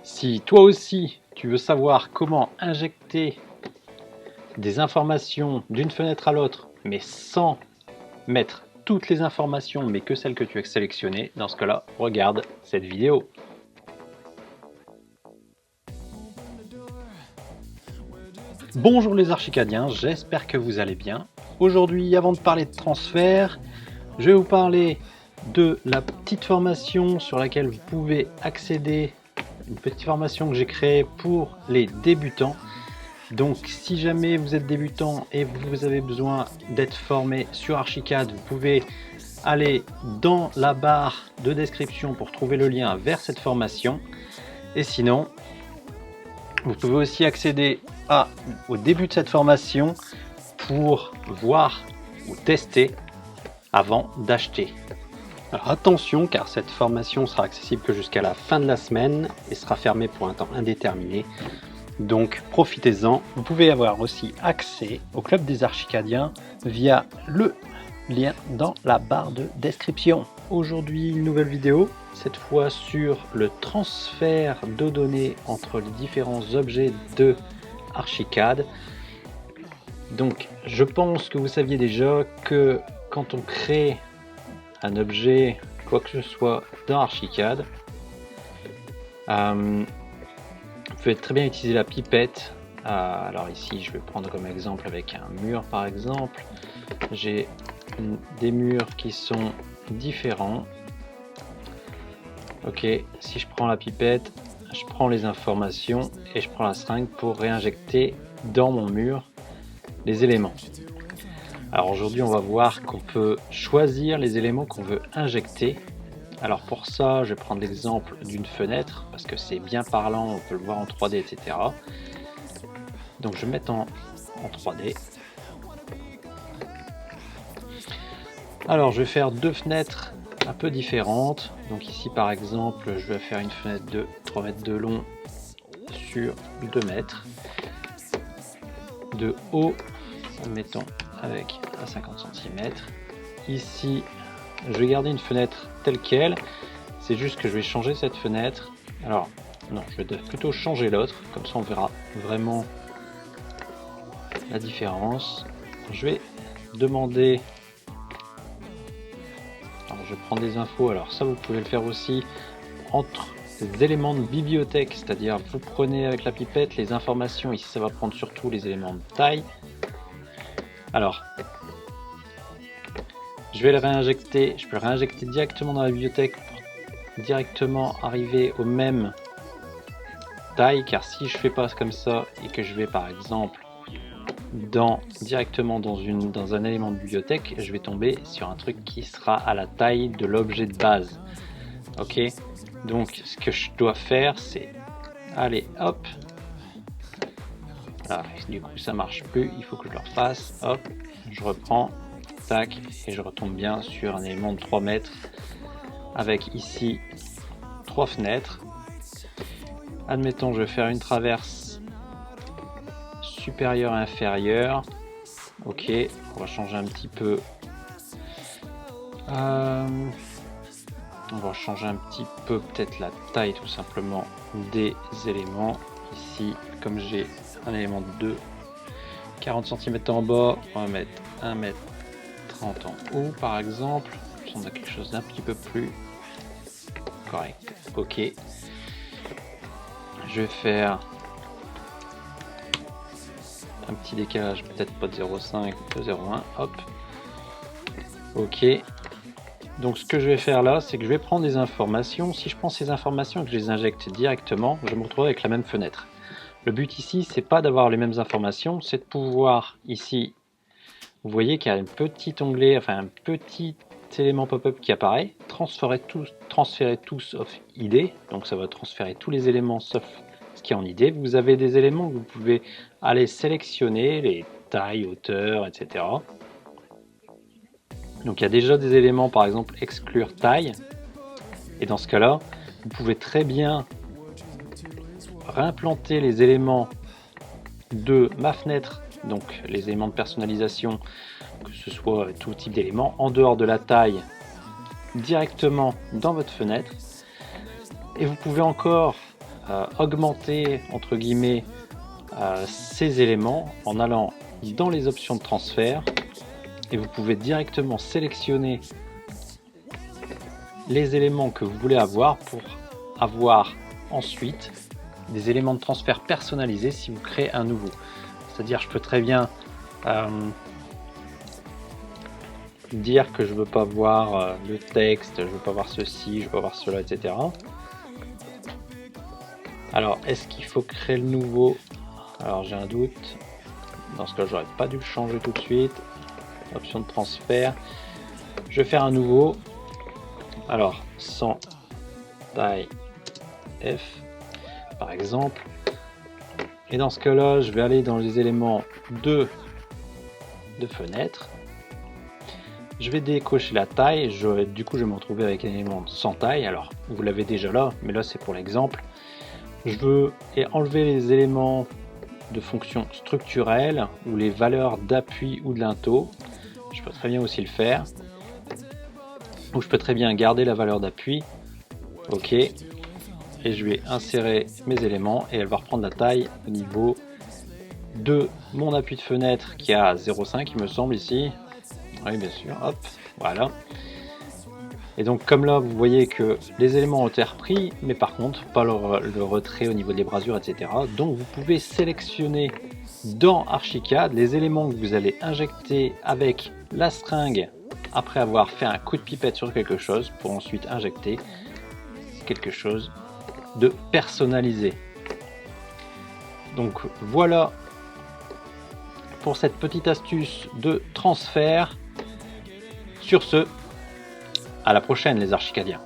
Si toi aussi tu veux savoir comment injecter des informations d'une fenêtre à l'autre, mais sans mettre toutes les informations, mais que celles que tu as sélectionnées, dans ce cas-là, regarde cette vidéo. Bonjour les archicadiens, j'espère que vous allez bien. Aujourd'hui, avant de parler de transfert, je vais vous parler de la petite formation sur laquelle vous pouvez accéder, une petite formation que j'ai créée pour les débutants. Donc si jamais vous êtes débutant et vous avez besoin d'être formé sur Archicad, vous pouvez aller dans la barre de description pour trouver le lien vers cette formation. Et sinon, vous pouvez aussi accéder au début de cette formation pour voir ou tester avant d'acheter. Alors attention, car cette formation sera accessible que jusqu'à la fin de la semaine et sera fermée pour un temps indéterminé. Donc profitez-en. Vous pouvez avoir aussi accès au club des archicadiens via le lien dans la barre de description. Aujourd'hui, une nouvelle vidéo, cette fois sur le transfert de données entre les différents objets de Archicad. Donc je pense que vous saviez déjà que quand on crée un objet, quoi que ce soit dans Archicad, vous pouvez très bien utiliser la pipette. Alors ici je vais prendre comme exemple avec un mur par exemple. J'ai des murs qui sont différents. Ok, si je prends la pipette, je prends les informations et je prends la seringue pour réinjecter dans mon mur les éléments. Alors aujourd'hui on va voir qu'on peut choisir les éléments qu'on veut injecter. Alors pour ça, je vais prendre l'exemple d'une fenêtre, parce que c'est bien parlant, on peut le voir en 3D, etc. Donc je vais mettre en 3D. Alors je vais faire deux fenêtres un peu différentes. Donc ici par exemple, je vais faire une fenêtre de 3 mètres de long sur 2 mètres. De haut, mettons avec à 50 cm. Ici, je vais garder une fenêtre telle quelle, c'est juste que je vais changer cette fenêtre. Alors non, je vais plutôt changer l'autre, comme ça on verra vraiment la différence. Je vais demander, alors je prends des infos, alors ça vous pouvez le faire aussi entre les éléments de bibliothèque, c'est-à-dire vous prenez avec la pipette les informations, ici ça va prendre surtout les éléments de taille. Alors je vais le réinjecter, je peux le réinjecter directement dans la bibliothèque pour directement arriver aux mêmes tailles, car si je fais pas comme ça et que je vais par exemple directement dans un élément de bibliothèque, je vais tomber sur un truc qui sera à la taille de l'objet de base. Ok, donc ce que je dois faire c'est aller hop, ah, du coup ça marche plus, il faut que je le refasse, hop, je reprends, tac, et je retombe bien sur un élément de 3 mètres avec ici 3 fenêtres. Admettons, je vais faire une traverse supérieure et inférieure. Ok, on va changer un petit peu. On va changer un petit peu peut-être la taille tout simplement des éléments. Ici, comme j'ai un élément de 40 cm en bas, on va mettre 1m30 en haut par exemple. On a quelque chose d'un petit peu plus correct. Ok. Je vais faire un petit décalage, peut-être pas de 0,5, de 0,1, hop. Ok. Donc ce que je vais faire là, c'est que je vais prendre des informations. Si je prends ces informations et que je les injecte directement, je me retrouve avec la même fenêtre. Le but ici, c'est pas d'avoir les mêmes informations, c'est de pouvoir ici, vous voyez qu'il y a un petit onglet, enfin un petit élément pop-up qui apparaît, transférer tout sauf ID, donc ça va transférer tous les éléments sauf ce qui est en ID. Vous avez des éléments que vous pouvez aller sélectionner, les tailles, hauteurs, etc. Donc il y a déjà des éléments, par exemple exclure taille, et dans ce cas là vous pouvez très bien réimplanter les éléments de ma fenêtre, donc les éléments de personnalisation, que ce soit tout type d'éléments, en dehors de la taille, directement dans votre fenêtre. Et vous pouvez encore augmenter entre guillemets ces éléments en allant dans les options de transfert et vous pouvez directement sélectionner les éléments que vous voulez avoir pour avoir ensuite des éléments de transfert personnalisés si vous créez un nouveau. C'est-à-dire je peux très bien dire que je veux pas voir le texte, je veux pas voir ceci, je veux pas voir cela, etc. Alors est-ce qu'il faut créer le nouveau? Alors j'ai un doute. Dans ce cas j'aurais pas dû le changer tout de suite. Option de transfert. Je vais faire un nouveau. Alors sans taille F par exemple. Et dans ce cas là je vais aller dans les éléments de fenêtre. Je vais décocher la taille. Du coup je vais me retrouver avec un élément sans taille. Alors vous l'avez déjà là, mais là c'est pour l'exemple. Je veux enlever les éléments de fonction structurelle ou les valeurs d'appui ou de linteau. Je peux très bien aussi le faire. Ou je peux très bien garder la valeur d'appui. Ok. Et je vais insérer mes éléments et elle va reprendre la taille au niveau de mon appui de fenêtre qui est à 0,5 il me semble ici. Oui bien sûr. Hop. Voilà. Et donc comme là vous voyez que les éléments ont été repris, mais par contre pas le retrait au niveau des brasures, etc. Donc vous pouvez sélectionner dans Archicad les éléments que vous allez injecter avec la seringue après avoir fait un coup de pipette sur quelque chose pour ensuite injecter quelque chose de personnalisé. Donc voilà pour cette petite astuce de transfert. Sur ce, à la prochaine les archicadiens.